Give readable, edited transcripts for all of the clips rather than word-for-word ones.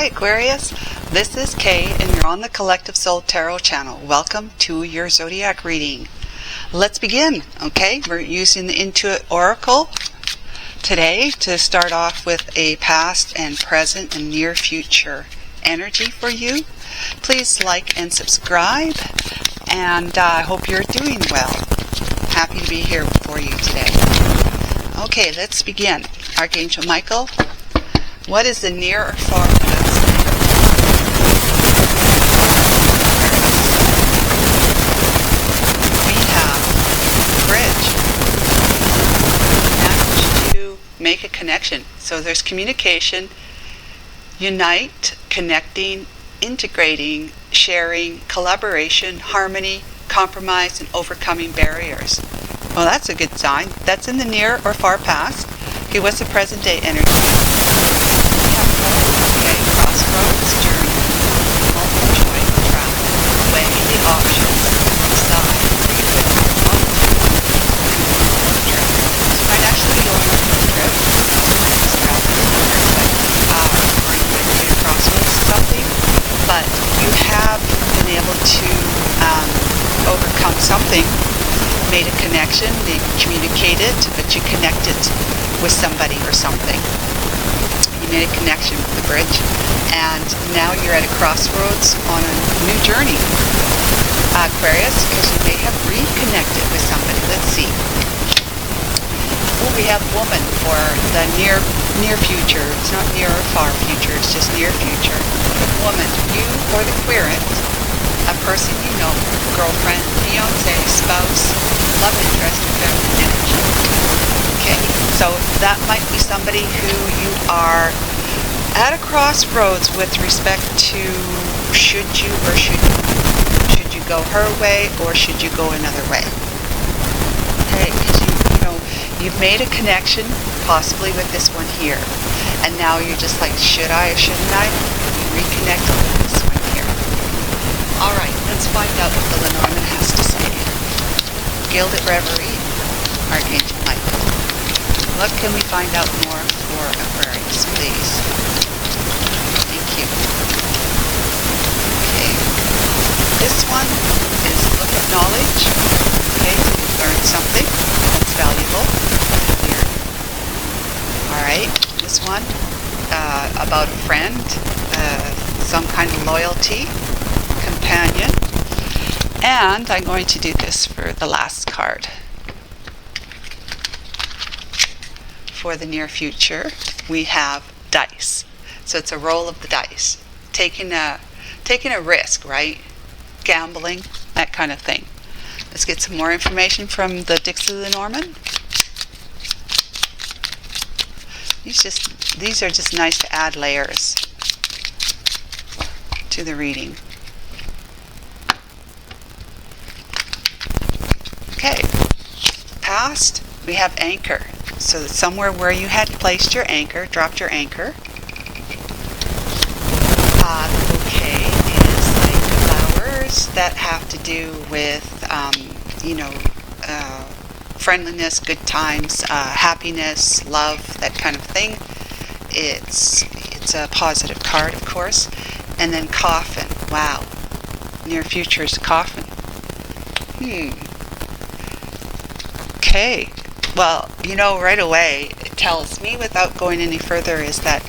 Hi Aquarius, this is Kay and you're on the Collective Soul Tarot channel. Welcome to your zodiac reading. Let's begin, okay? We're using the Intuit Oracle today to start off with a past and present and near future energy for you. Please like and subscribe, and I hope you're doing well. Happy to be here for you today. Okay, let's begin. Archangel Michael, what is the near or far? We have bridge. Manage to make a connection. So there's communication, unite, connecting, integrating, sharing, collaboration, harmony, compromise, and overcoming barriers. Well, that's a good sign. That's in the near or far past. Okay, what's the present day energy? Crossroads, journey, multiple choice, travel, weigh the options, decide, So you might actually be going on a trip, or you might be at a crossroads of something, but you have been able to overcome something, made a connection, maybe communicated, but you connected with somebody or something. Made a connection with the bridge, and now you're at a crossroads on a new journey, Aquarius, because you may have reconnected with somebody. Let's see. Oh, we have woman for the near future. It's not near or far future, it's just near future. Woman, you or the querent, a person you know, girlfriend, fiance, spouse, love interest, or feminine energy. Okay, so that might be somebody who you are at a crossroads with respect to should you go her way or should you go another way. Okay, because you've made a connection possibly with this one here, and now you're just like, should I or shouldn't I? You reconnect with this one here. All right, let's find out what the Lenormand has to say. Gilded Reverie, Archangel Michael. What can we find out more for Aquarius, please? Thank you. Okay. This one is look at knowledge. Okay, so you've learned something that's valuable. Here. Alright, this one, about a friend, some kind of loyalty, companion. And I'm going to do this for the last card. For the near future, we have dice. So it's a roll of the dice. Taking a risk, right? Gambling, that kind of thing. Let's get some more information from the Dix of the Norman. These are just nice to add layers to the reading. Okay. Past, we have anchor. So somewhere where you had placed your anchor, dropped your anchor. The bouquet is like flowers that have to do with, friendliness, good times, happiness, love, that kind of thing. It's a positive card, of course. And then coffin. Wow. Near future's coffin. Okay. Well, right away, it tells me without going any further is that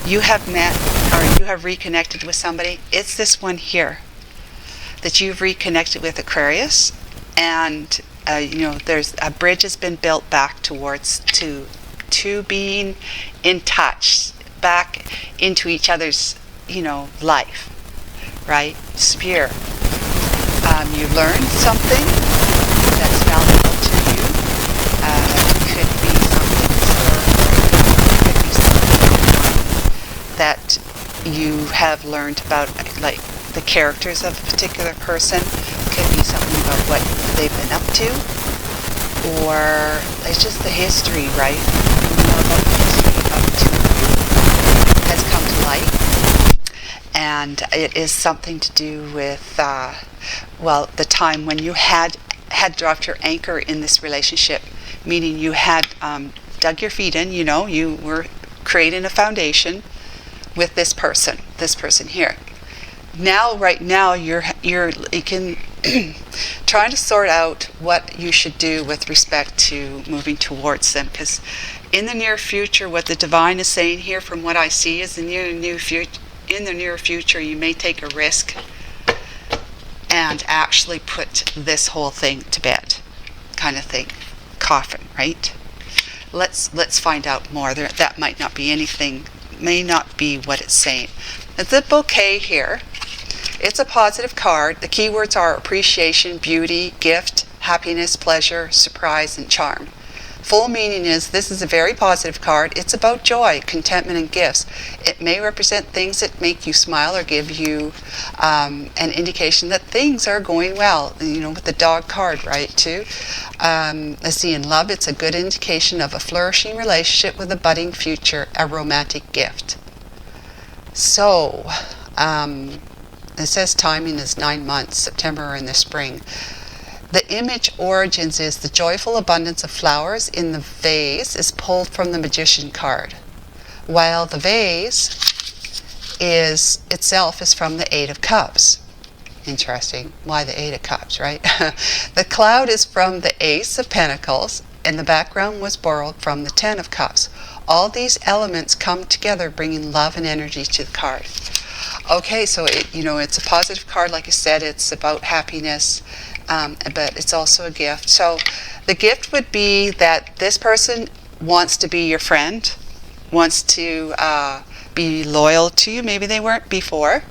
you have met or you have reconnected with somebody. It's this one here that you've reconnected with, Aquarius, and there's a bridge has been built back towards to being in touch, back into each other's life, right? Sphere. You learned something that's valuable to you. Could be something that you have learned about, like the characters of a particular person. Could be something about what they've been up to, or it's just the history, right? More about the history up to has come to light, and it is something to do with the time when you had dropped your anchor in this relationship. Meaning you had dug your feet in, you were creating a foundation, with this person here. Now, right now, you can try to sort out what you should do with respect to moving towards them, because in the near future, what the divine is saying here, from what I see, is in the near future, you may take a risk and actually put this whole thing to bed, kind of thing. Coffin, right? Let's find out more. That might not be anything, may not be what it's saying. The bouquet here, it's a positive card. The keywords are appreciation, beauty, gift, happiness, pleasure, surprise, and charm. Full meaning is this is a very positive card. It's about joy, contentment, and gifts. It may represent things that make you smile or give you an indication that things are going well. You know, with the dog card, right, too. Let's see, in love, it's a good indication of a flourishing relationship with a budding future, a romantic gift. So, it says timing is 9 months, September in the spring. The image origins is the joyful abundance of flowers in the vase is pulled from the Magician card, while the vase itself is from the Eight of Cups. Interesting. Why the Eight of Cups, right? The cloud is from the Ace of Pentacles, and the background was borrowed from the Ten of Cups. All these elements come together, bringing love and energy to the card. Okay, so it's a positive card. Like I said, it's about happiness. But it's also a gift. So the gift would be that this person wants to be your friend, wants to be loyal to you. Maybe they weren't before.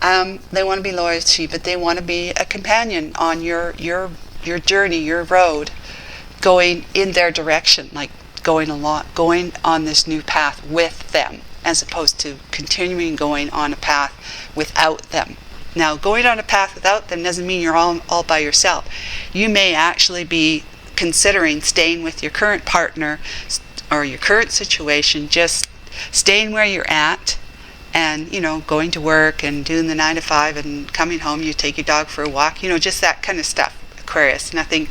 They want to be loyal to you, but they want to be a companion on your journey, your road, going in their direction, like going on this new path with them, as opposed to continuing going on a path without them. Now, going on a path without them doesn't mean you're all by yourself. You may actually be considering staying with your current partner or your current situation, just staying where you're at and, going to work and doing the 9 to 5 and coming home, you take your dog for a walk, just that kind of stuff, Aquarius. Nothing,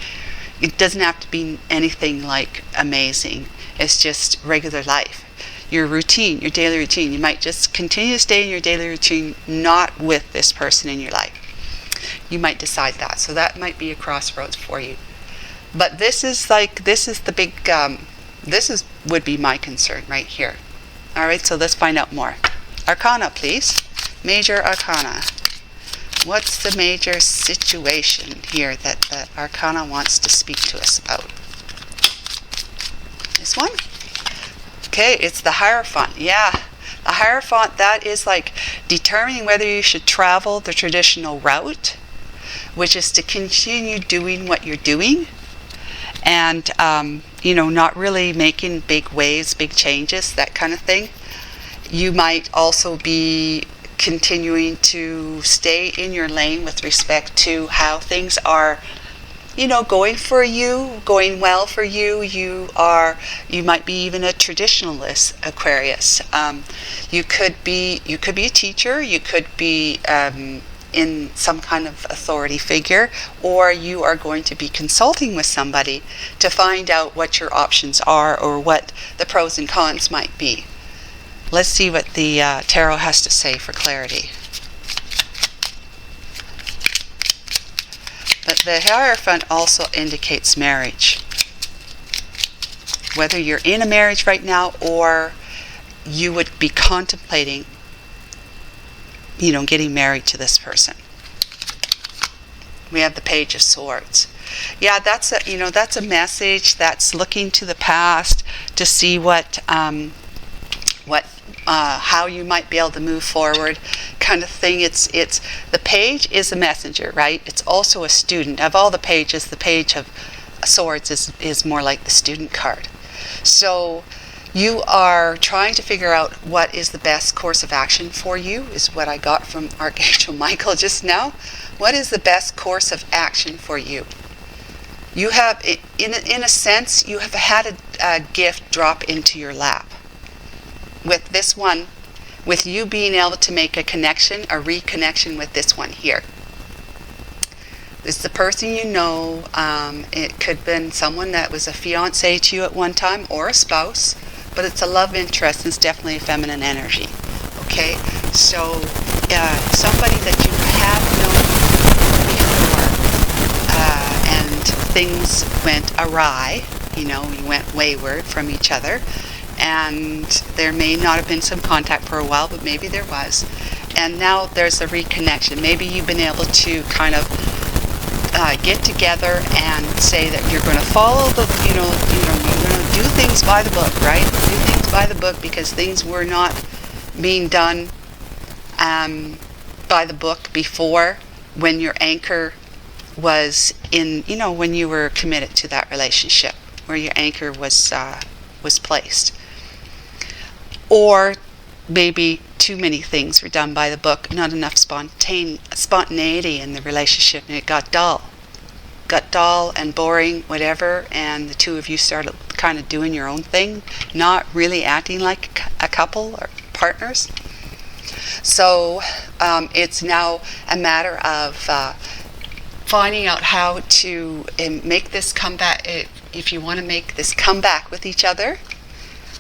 it doesn't have to be anything like amazing. It's just regular life. Your routine, your daily routine. You might just continue to stay in your daily routine, not with this person in your life. You might decide that. So that might be a crossroads for you. But this is the big, would be my concern right here. All right, so let's find out more. Arcana, please. Major Arcana. What's the major situation here that Arcana wants to speak to us about? This one? Okay, it's the Hierophant. Yeah, the Hierophant, that is like determining whether you should travel the traditional route, which is to continue doing what you're doing, and, not really making big waves, big changes, that kind of thing. You might also be continuing to stay in your lane with respect to how things are going for you, going well for you. You might be even a traditionalist, Aquarius. You could be a teacher. You could be in some kind of authority figure, or you are going to be consulting with somebody to find out what your options are or what the pros and cons might be. Let's see what the tarot has to say for clarity. But the Hierophant also indicates marriage. Whether you're in a marriage right now or you would be contemplating, getting married to this person. We have the Page of Swords. Yeah, that's a message that's looking to the past to see how you might be able to move forward, kind of thing. It's the Page is a messenger, right? It's also a student. Of all the pages, the Page of Swords is more like the student card. So you are trying to figure out what is the best course of action for you, is what I got from Archangel Michael just now. What is the best course of action for you? You have, in a sense, you have had a gift drop into your lap. With this one, with you being able to make a connection, a reconnection with this one here. It's the person you know. It could have been someone that was a fiancé to you at one time, or a spouse, but it's a love interest, and it's definitely a feminine energy. Okay, so somebody that you have known before, and things went awry, you went wayward from each other, and there may not have been some contact for a while, but maybe there was, and now there's a reconnection. Maybe you've been able to kind of get together and say that you're going to follow the, you're going to do things by the book, right? Do things by the book, because things were not being done by the book before, when your anchor was in, when you were committed to that relationship, where your anchor was placed. Or maybe too many things were done by the book, not enough spontaneity in the relationship, and it got dull and boring, whatever, and the two of you started kind of doing your own thing, not really acting like a couple or partners. So it's now a matter of finding out how to make this comeback, if you want to make this comeback with each other,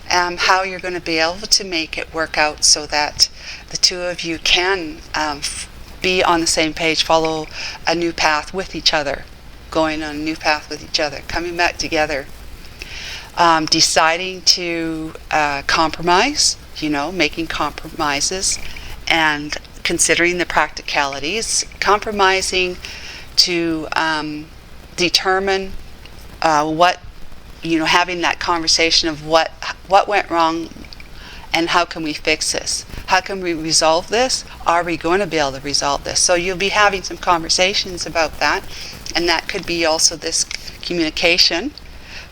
how you're going to be able to make it work out so that the two of you can be on the same page, follow a new path with each other, going on a new path with each other, coming back together, deciding to compromise, making compromises and considering the practicalities, compromising to determine what, having that conversation of what went wrong and how can we fix this? How can we resolve this? Are we going to be able to resolve this? So you'll be having some conversations about that, and that could be also this communication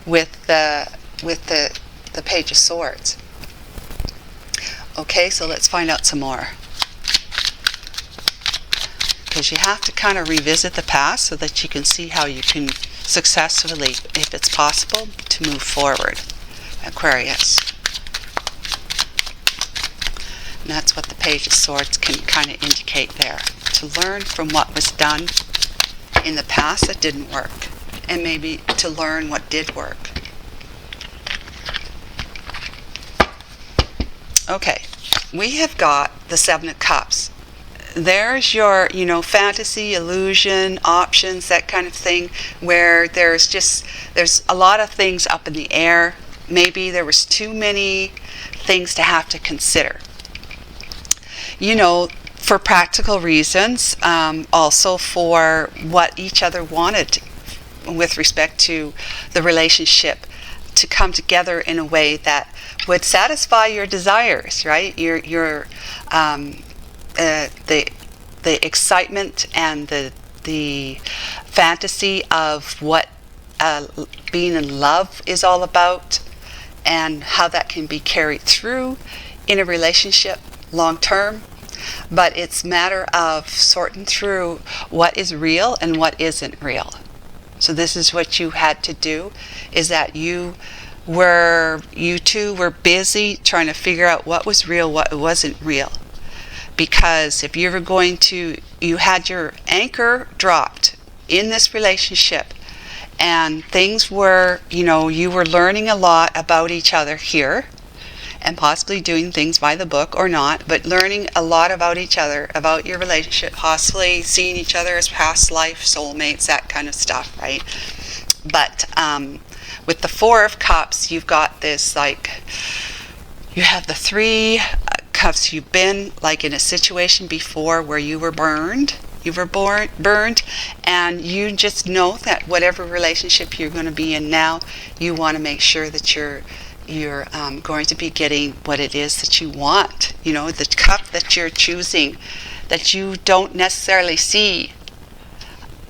with the Page of Swords. Okay, so let's find out some more. Because you have to kind of revisit the past so that you can see how you can successfully, if it's possible, to move forward. Aquarius. And that's what the Page of Swords can kind of indicate there. To learn from what was done in the past that didn't work, and maybe to learn what did work. Okay, we have got the Seven of Cups. There's your, fantasy, illusion, options, that kind of thing, where there's a lot of things up in the air. Maybe there was too many things to have to consider. For practical reasons, also for what each other wanted with respect to the relationship to come together in a way that would satisfy your desires, right? Your the excitement and the fantasy of what being in love is all about, and how that can be carried through in a relationship long term. But it's a matter of sorting through what is real and what isn't real. So this is what you had to do, is that you two were busy trying to figure out what was real, what wasn't real. Because if you had your anchor dropped in this relationship, and things were, you were learning a lot about each other here, and possibly doing things by the book or not, but learning a lot about each other, about your relationship, possibly seeing each other as past life soulmates, that kind of stuff, right? But with the Four of Cups, you've got this, you have the Three Cups. You've been in a situation before where you were burned, and you just know that whatever relationship you're going to be in now, you want to make sure that you're going to be getting what it is that you want. The cup that you're choosing, that you don't necessarily see.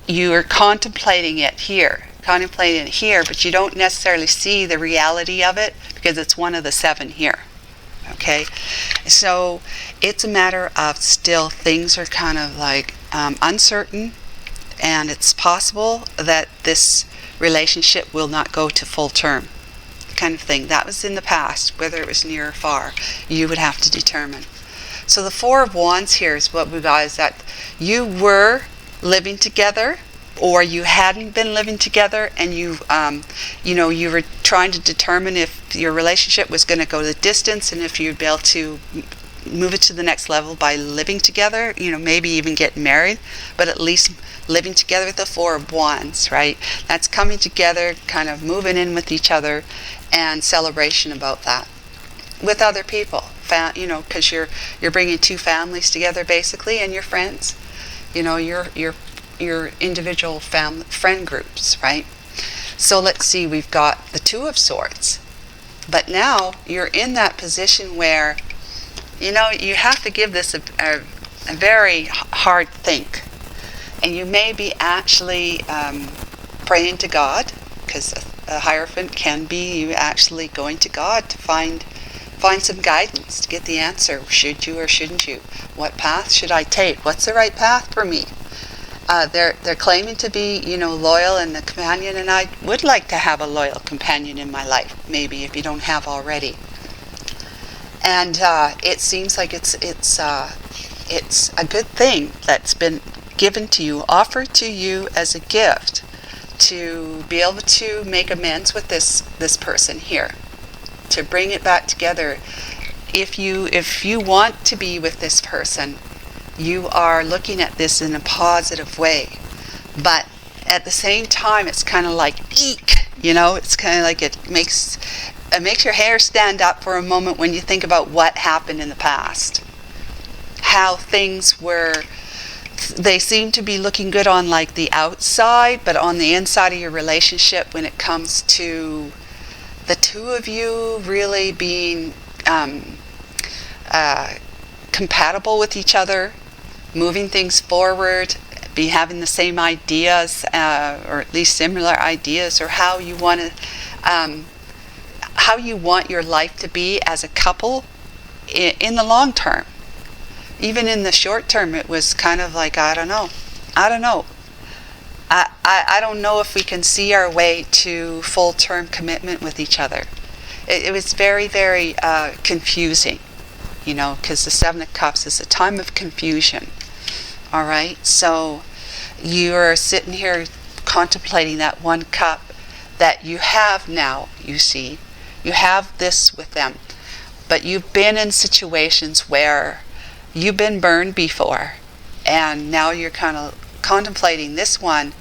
You're contemplating it here, but you don't necessarily see the reality of it, because it's one of the seven here. Okay, so it's a matter of still things are kind of uncertain, and it's possible that this relationship will not go to full term, kind of thing. That was in the past. Whether it was near or far, you would have to determine. So the Four of Wands here is what we got, is that you were living together, or you hadn't been living together, and you were trying to determine if your relationship was going to go the distance, and if you'd be able to move it to the next level by living together, maybe even getting married, but at least living together with the Four of Wands, right? That's coming together, kind of moving in with each other, and celebration about that with other people, because you're bringing two families together basically, and your friends, your individual friend groups, right? So let's see, we've got the Two of Swords. But now you're in that position where, you have to give this a very hard think. And you may be actually praying to God, because a Hierophant can be you actually going to God to find some guidance, to get the answer. Should you or shouldn't you? What path should I take? What's the right path for me? They're claiming to be, loyal and a companion, and I would like to have a loyal companion in my life, maybe, if you don't have already. And it seems like it's a good thing that's been given to you, offered to you as a gift, to be able to make amends with this person here, to bring it back together. If you want to be with this person, you are looking at this in a positive way, but at the same time it's kind of like eek, it's kind of like it makes your hair stand up for a moment when you think about what happened in the past, how things were. They seem to be looking good on like the outside, but on the inside of your relationship, when it comes to the two of you really being compatible with each other, moving things forward, be having the same ideas, or at least similar ideas, or how you want your life to be as a couple in the long term. Even in the short term, it was kind of like, I don't know. I don't know if we can see our way to full-term commitment with each other. It was very, very confusing, because the Seven of Cups is a time of confusion. All right, so you're sitting here contemplating that one cup that you have now. You see, you have this with them, but you've been in situations where you've been burned before, and now you're kind of contemplating this one,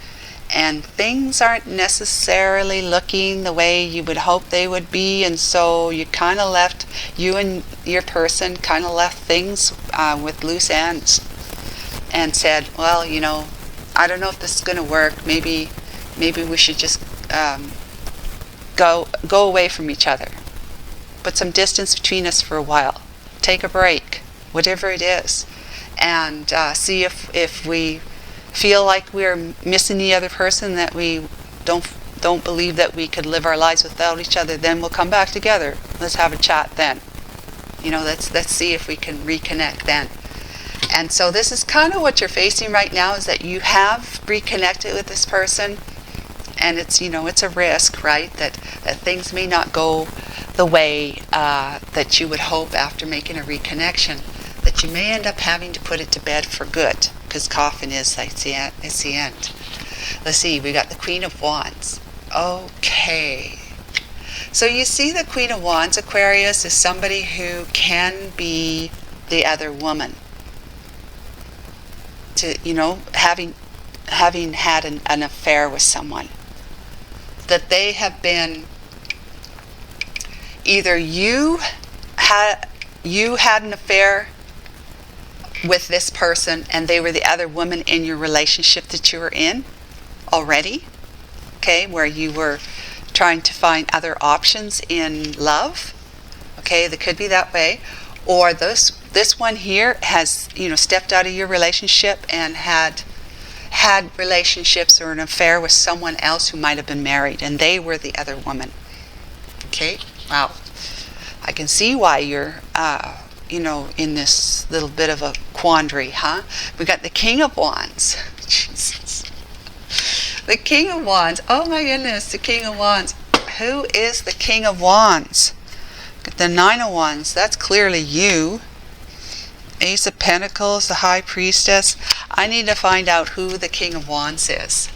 and things aren't necessarily looking the way you would hope they would be, and so you and your person kind of left things with loose ends, and said, well, I don't know if this is going to work. Maybe we should just go away from each other, put some distance between us for a while, take a break, whatever it is, and see if we feel like we're missing the other person, that we don't believe that we could live our lives without each other, then we'll come back together. Let's have a chat then. Let's see if we can reconnect then. And so this is kind of what you're facing right now, is that you have reconnected with this person, and it's a risk, right, that things may not go the way that you would hope after making a reconnection, that you may end up having to put it to bed for good, because coffin is like it's the end. Let's see, we got the Queen of Wands. Okay, so you see the Queen of Wands, Aquarius, is somebody who can be the other woman, to having had an affair with someone, that they have been, either you had an affair with this person and they were the other woman in your relationship that you were in already, okay, where you were trying to find other options in love, okay, that could be that way, or this one here has stepped out of your relationship and had relationships or an affair with someone else who might have been married, and they were the other woman. Okay, wow, I can see why you're in this little bit of a quandary, huh? We got the King of Wands. Jesus. The King of Wands. Oh my goodness, the King of Wands. Who is the King of Wands? The Nine of Wands. That's clearly you. Ace of Pentacles, the High Priestess. I need to find out who the King of Wands is.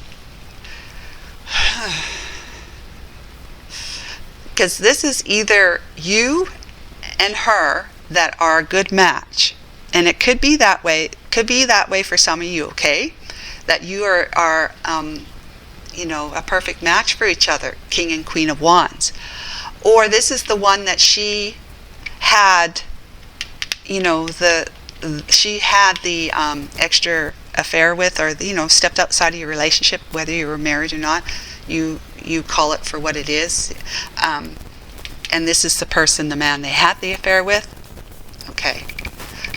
Because this is either you and her, that are a good match. And it could be that way. Could be that way for some of you, okay? That you are you know, a perfect match for each other, King and Queen of Wands. Or this is the one that she had, you know, she had the extra affair with, or, you know, stepped outside of your relationship, whether you were married or not. You call it for what it is. And this is the person, the man they had the affair with. Okay.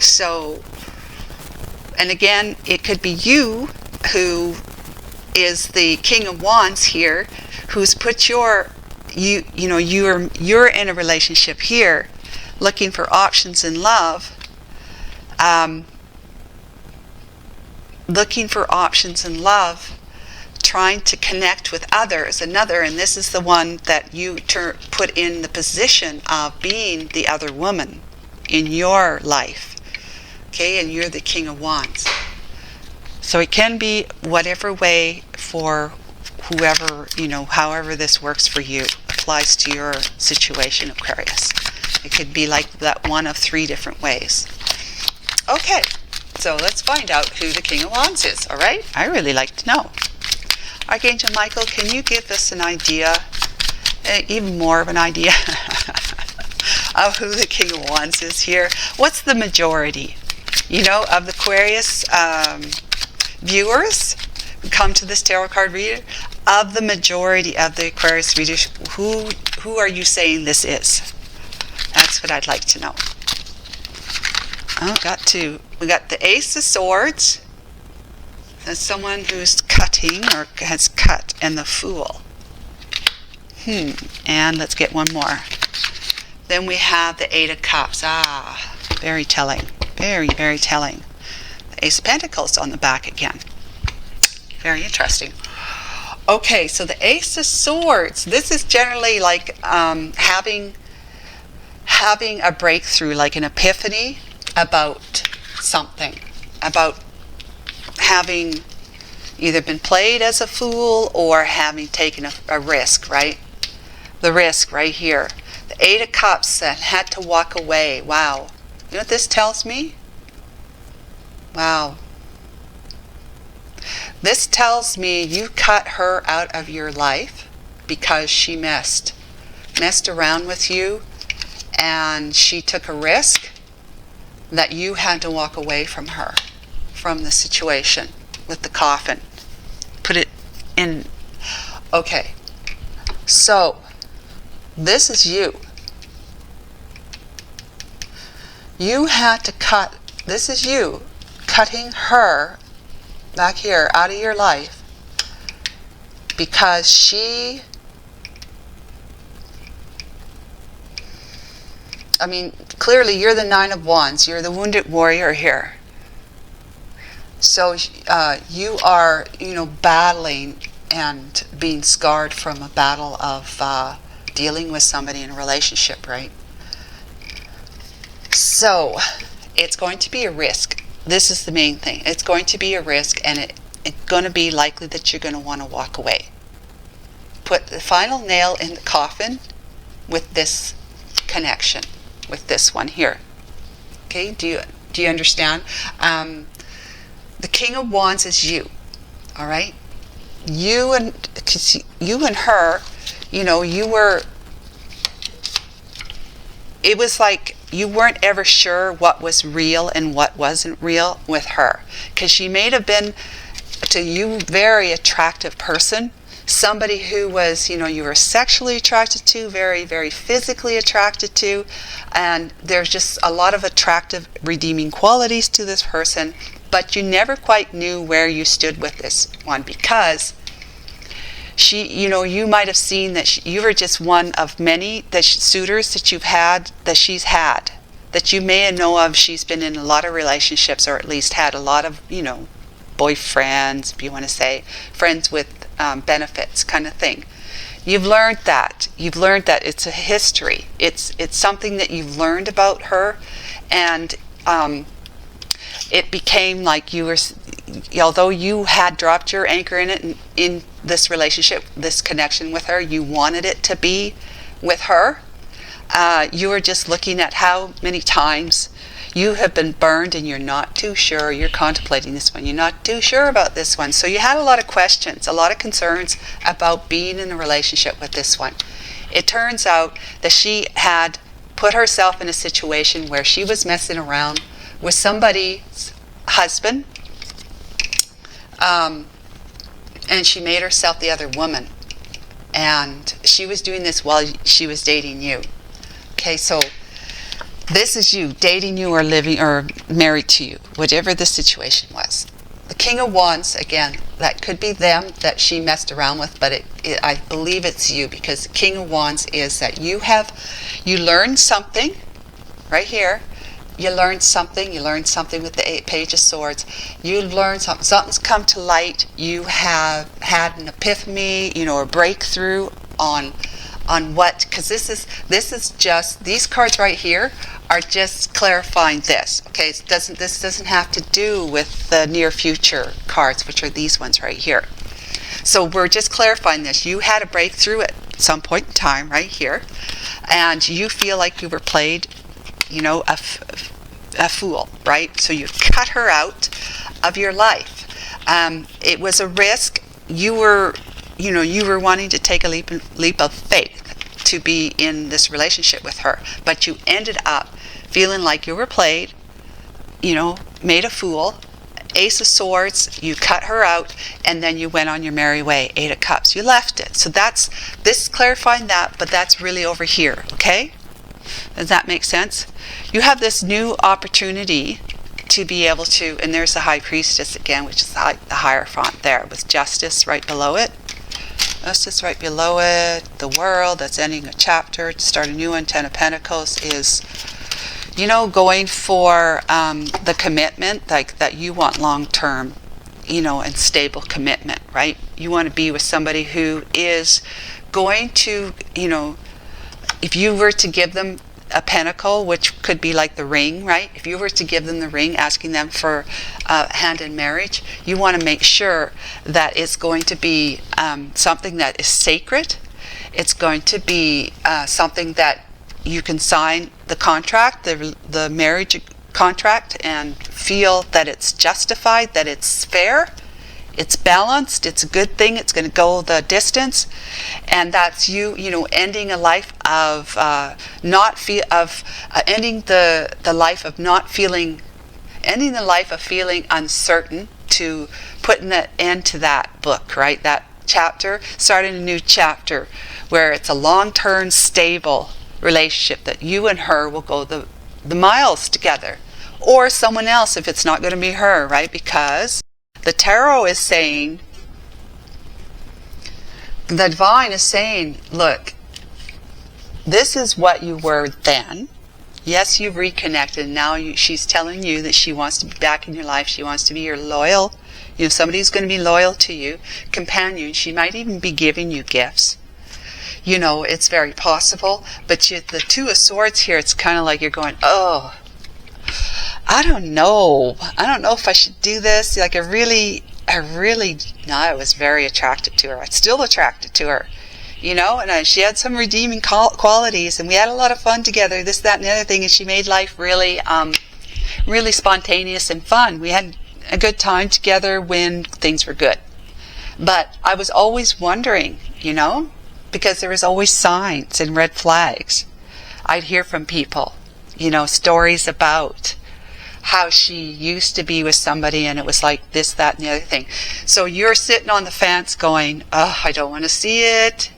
So, and again, it could be you who is the King of Wands here, who's put you're in a relationship here, looking for options in love, trying to connect with others, and this is the one that you put in the position of being the other woman in your life, okay, and you're the King of Wands. So it can be whatever way for whoever, you know, however this works for you, applies to your situation, Aquarius. It could be like that, one of 3 different ways. Okay, so let's find out who the King of Wands is, all right? I really like to know. Archangel Michael, can you give us an idea, even more of an idea, of who the King of Wands is here? What's the majority, you know, of the Aquarius viewers who come to this tarot card reader? Of the majority of the Aquarius readers, who are you saying this is? That's what I'd like to know. Oh, we got the Ace of Swords. That's someone who's cutting or has cut, and the Fool. And let's get one more. Then we have the Eight of Cups. Ah, very telling. Very, very telling. The Ace of Pentacles on the back again. Very interesting. Okay, so the Ace of Swords. This is generally like having a breakthrough, like an epiphany about something, about having either been played as a fool or having taken a risk, right? The risk right here. The Eight of Cups that had to walk away. Wow. You know what this tells me? Wow. This tells me you cut her out of your life because she messed around with you, and she took a risk that you had to walk away from her, from the situation with the coffin. Put it in. Okay. So, this is you. You had to cut, this is you cutting her back here out of your life because she, I mean, clearly you're the Nine of Wands. You're the wounded warrior here. So you are, you know, battling and being scarred from a battle of dealing with somebody in a relationship, right? So it's going to be a risk. This is the main thing. It's going to be a risk, and it's going to be likely that you're going to want to walk away. Put the final nail in the coffin with this connection, with this one here. Okay, do you understand? The King of Wands is you. All right, you and her, you know, it was like you weren't ever sure what was real and what wasn't real with her, because she may have been to you very attractive person, somebody who was, you know, you were sexually attracted to, very, very physically attracted to, and there's just a lot of attractive, redeeming qualities to this person, but you never quite knew where you stood with this one, because she, you know, you might have seen that you were just one of many suitors that you've had, that she's had, that you may know of. She's been in a lot of relationships, or at least had a lot of, you know, boyfriends, if you want to say, friends with benefits kind of thing. You've learned that. You've learned that it's a history. It's something that you've learned about her, and it became like you were, although you had dropped your anchor in it, in this relationship, this connection with her, you wanted it to be with her. You are just looking at how many times you have been burned and you're not too sure. You're contemplating this one. You're not too sure about this one. So you had a lot of questions, a lot of concerns about being in a relationship with this one. It turns out that she had put herself in a situation where she was messing around with somebody's husband, and she made herself the other woman. And she was doing this while she was dating you. Okay, so this is you, dating you or living or married to you, whatever the situation was. The King of Wands, again, that could be them that she messed around with, but I believe it's you, because the King of Wands is that you learned something right here. You learned something with the Page of Swords. You learned something, something's come to light. You have had an epiphany, a breakthrough on what, because this is just, these cards right here are just clarifying this. Okay, this doesn't have to do with the near future cards, which are these ones right here. So we're just clarifying this. You had a breakthrough at some point in time right here, and you feel like you were played, a fool, right? So you cut her out of your life. It was a risk. You were wanting to take a leap of faith to be in this relationship with her, but you ended up feeling like you were played, made a fool. Ace of Swords, you cut her out, and then you went on your merry way. 8 of Cups, you left it. So this is clarifying that, but that's really over here, okay? Does that make sense? You have this new opportunity to be able to, and there's the High Priestess again, which is the Hierophant there, with Justice right below it. Justice right below it. The World, that's ending a chapter to start a new one. 10 of Pentacles is, going for the commitment, like that you want long-term, and stable commitment, right? You want to be with somebody who is going to, if you were to give them a pentacle, which could be like the ring, right? If you were to give them the ring, asking them for a hand in marriage, you want to make sure that it's going to be something that is sacred. It's going to be something that you can sign the contract, the marriage contract, and feel that it's justified, that it's fair, it's balanced, it's a good thing, it's going to go the distance, and that's you ending a life of ending the life of not feeling, ending the life of feeling uncertain, to putting an end to that book, right? That chapter, starting a new chapter where it's a long-term stable relationship that you and her will go the miles together, or someone else if it's not going to be her, right? Because the tarot is saying, the divine is saying, look, this is what you were then. Yes, you've reconnected. Now she's telling you that she wants to be back in your life. She wants to be your loyal, somebody who's going to be loyal to you, companion. She might even be giving you gifts. It's very possible. But the Two of Swords here, it's kind of like you're going, oh, I don't know if I should do this. Like I was very attracted to her. I'm still attracted to her, and she had some redeeming qualities, and we had a lot of fun together, this, that, and the other thing, and she made life really, really spontaneous and fun. We had a good time together when things were good. But I was always wondering, because there was always signs and red flags. I'd hear from people, stories about how she used to be with somebody and it was like this, that, and the other thing. So you're sitting on the fence going, oh, I don't want to see it.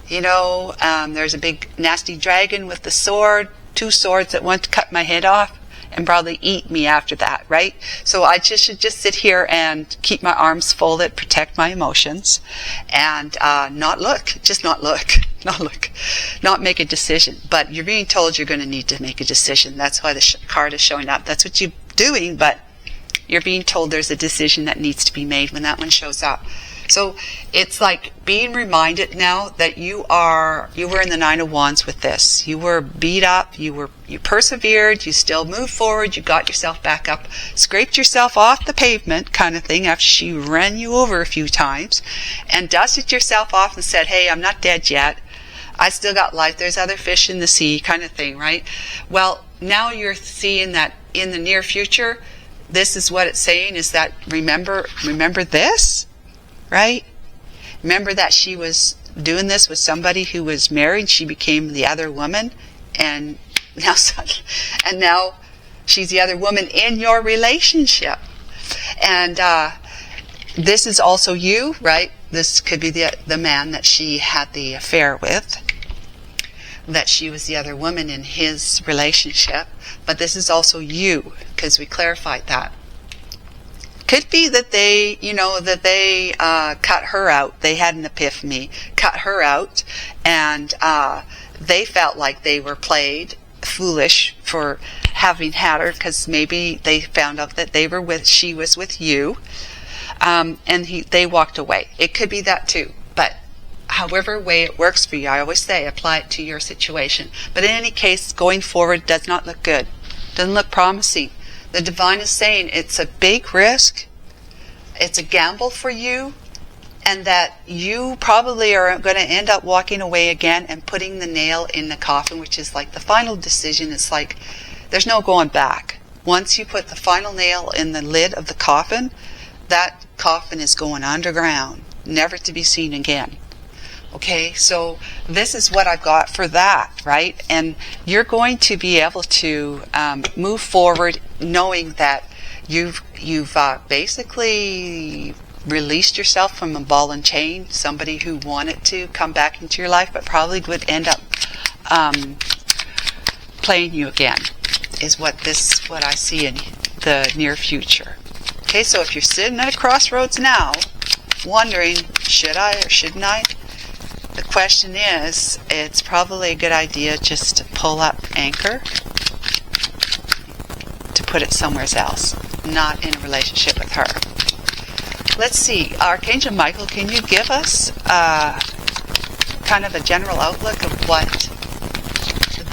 There's a big nasty dragon with the sword, 2 swords that want to cut my head off and probably eat me after that, right? So I should just sit here and keep my arms folded, protect my emotions, and not make a decision. But you're being told you're going to need to make a decision. That's why the card is showing up. That's what you're doing, but you're being told there's a decision that needs to be made when that one shows up. So it's like being reminded now that you were in the 9 of Wands with this. You were beat up, you persevered, you still moved forward, you got yourself back up, scraped yourself off the pavement kind of thing after she ran you over a few times, and dusted yourself off and said, hey, I'm not dead yet. I still got life. There's other fish in the sea kind of thing, right? Well, now you're seeing that in the near future, this is what it's saying, is that remember this, right? Remember that she was doing this with somebody who was married. She became the other woman, and now she's the other woman in your relationship. And this is also you, right? This could be the man that she had the affair with, that she was the other woman in his relationship. But this is also you, because we clarified that. Could be that they, cut her out. They had an epiphany, cut her out, and they felt like they were played foolish for having had her, because maybe they found out that she was with you, and they walked away. It could be that too. But however way it works for you, I always say apply it to your situation. But in any case, going forward does not look good. Doesn't look promising. The divine is saying it's a big risk, it's a gamble for you, and that you probably are going to end up walking away again and putting the nail in the coffin, which is like the final decision. It's like there's no going back. Once you put the final nail in the lid of the coffin, that coffin is going underground, never to be seen again. Okay, so this is what I've got for that, right? And you're going to be able to move forward knowing that you've basically released yourself from a ball and chain, somebody who wanted to come back into your life but probably would end up playing you again, is what I see in the near future. Okay, so if you're sitting at a crossroads now, wondering, should I or shouldn't I? The question is, it's probably a good idea just to pull up anchor, to put it somewhere else, not in a relationship with her. Let's see, Archangel Michael, can you give us kind of a general outlook of what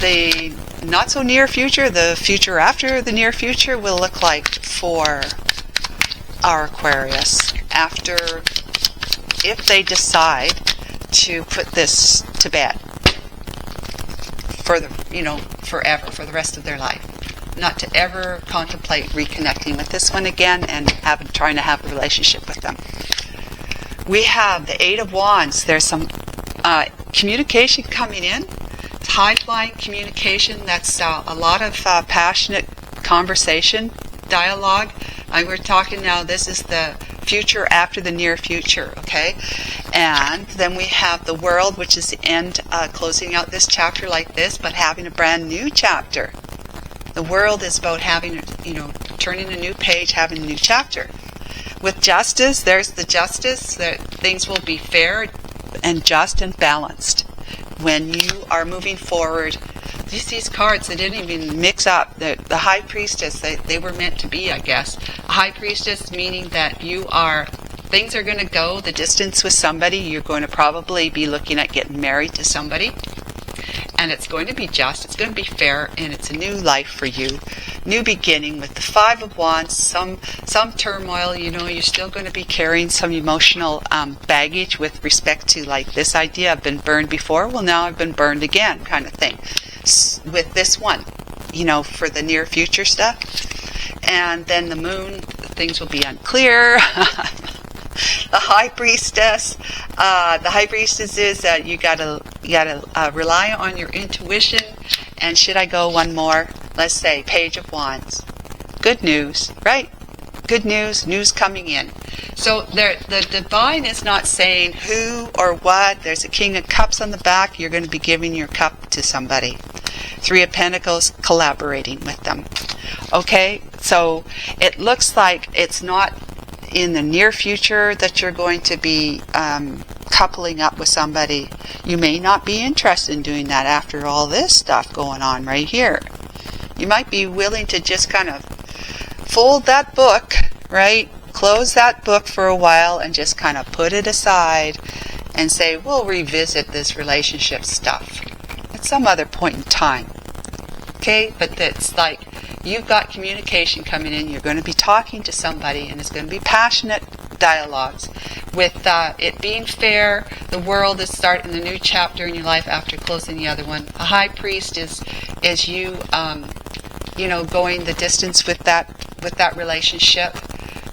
the not so near future, the future after the near future, will look like for our Aquarius if they decide to put this to bed forever, for the rest of their life, not to ever contemplate reconnecting with this one again and trying to have a relationship with them. We have the Eight of Wands. There's some communication coming in. It's high-flying communication. That's a lot of passionate conversation, dialogue. We're talking now, this is the future after the near future, okay? And then we have the World, which is the end, closing out this chapter like this, but having a brand new chapter. The World is about having, turning a new page, having a new chapter. With Justice, there's the Justice, that things will be fair and just and balanced when you are moving forward. These cards, they didn't even mix up. The High Priestess, they were meant to be, I guess. A High Priestess meaning that things are going to go the distance with somebody. You're going to probably be looking at getting married to somebody. And it's going to be just, it's going to be fair, and it's a new life for you. New beginning with the Five of Wands, some turmoil, you're still going to be carrying some emotional baggage with respect to like this idea, I've been burned before, well now I've been burned again kind of thing. With this one, for the near future stuff. And then the Moon, things will be unclear. The High Priestess. The High Priestess is that you gotta rely on your intuition. And should I go one more? Let's say Page of Wands. Good news, right? Good news coming in. So the divine is not saying who or what. There's a King of Cups on the back. You're going to be giving your cup to somebody. Three of Pentacles, collaborating with them. Okay, so it looks like it's not in the near future that you're going to be coupling up with somebody. You may not be interested in doing that after all this stuff going on right here. You might be willing to just kind of fold that book, right? Close that book for a while and just kind of put it aside and say, we'll revisit this relationship stuff at some other point in time. Okay, but it's like you've got communication coming in. You're going to be talking to somebody, and it's going to be passionate, dialogues. With it being fair, the world is starting a new chapter in your life after closing the other one. A high priest is you, going the distance with that relationship.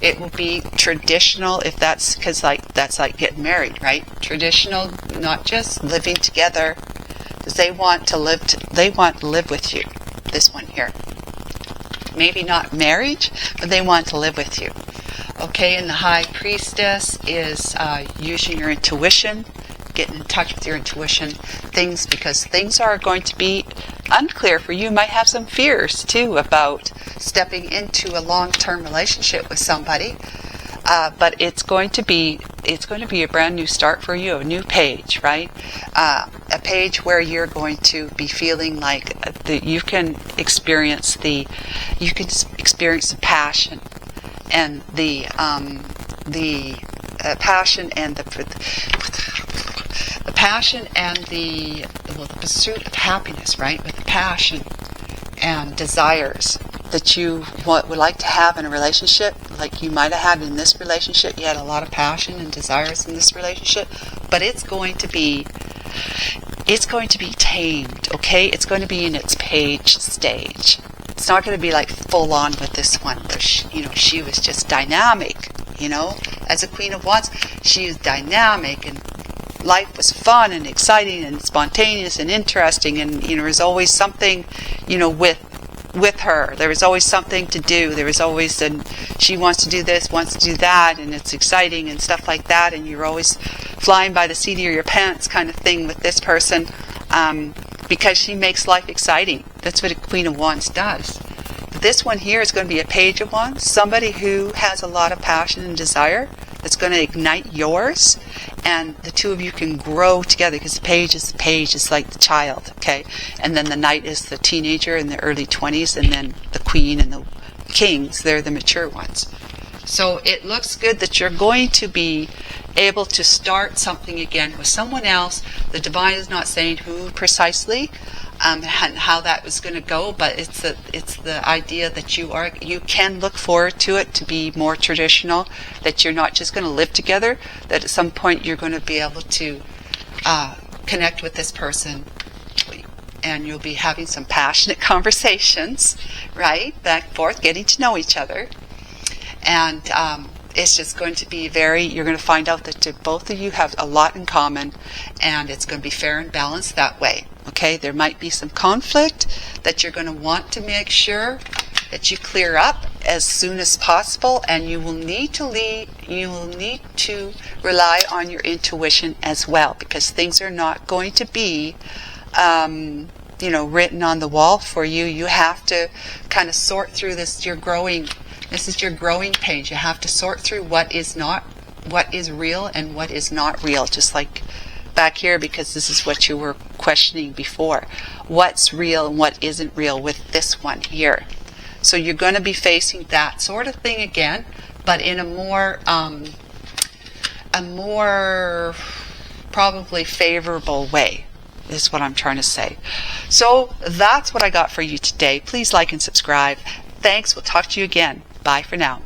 It will be traditional, if that's, because that's like getting married, right? Traditional, not just living together, because they want to live with you. This one here, maybe not marriage, but they want to live with you. Okay, and the High Priestess is using your intuition, getting in touch with your intuition, because things are going to be unclear for you. You might have some fears too about stepping into a long-term relationship with somebody, but it's going to be a brand new start for you, a new page, right? A page where you're going to be feeling like you can experience the passion and the pursuit of happiness, right? With the passion and desires that you would like to have in a relationship, like you might have had in this relationship. You had a lot of passion and desires in this relationship, but it's going to be tamed, okay? It's going to be in its page stage. It's not going to be like full on with this one where she was just dynamic, as a Queen of Wands. She is dynamic, and life was fun and exciting and spontaneous and interesting, and there was always something, with her. There was always something to do. There was always, and she wants to do this, wants to do that, and it's exciting and stuff like that, and you're always flying by the seat of your pants kind of thing with this person, because she makes life exciting. That's what a Queen of Wands does. This one here is going to be a Page of Wands, somebody who has a lot of passion and desire that's going to ignite yours, and the two of you can grow together, because the page is like the child, okay? And then the knight is the teenager in the early 20s, and then the queen and the kings, they're the mature ones. So it looks good that you're going to be able to start something again with someone else. The divine is not saying who precisely, and how that was going to go, but it's the idea that you can look forward to it to be more traditional, that you're not just going to live together, that at some point you're going to be able to connect with this person, and you'll be having some passionate conversations, right, back and forth, getting to know each other, and it's just going to be you're going to find out that both of you have a lot in common, and it's going to be fair and balanced that way. Okay, there might be some conflict that you're going to want to make sure that you clear up as soon as possible, and you will need to rely on your intuition as well, because things are not going to be written on the wall for you. You have to kind of sort through this. This is your growing page. You have to sort through what is real and what is not real, just like back here, because this is what you were questioning before. What's real and what isn't real with this one here. So you're going to be facing that sort of thing again, but in a more probably favorable way, is what I'm trying to say. So that's what I got for you today. Please like and subscribe. Thanks. We'll talk to you again. Bye for now.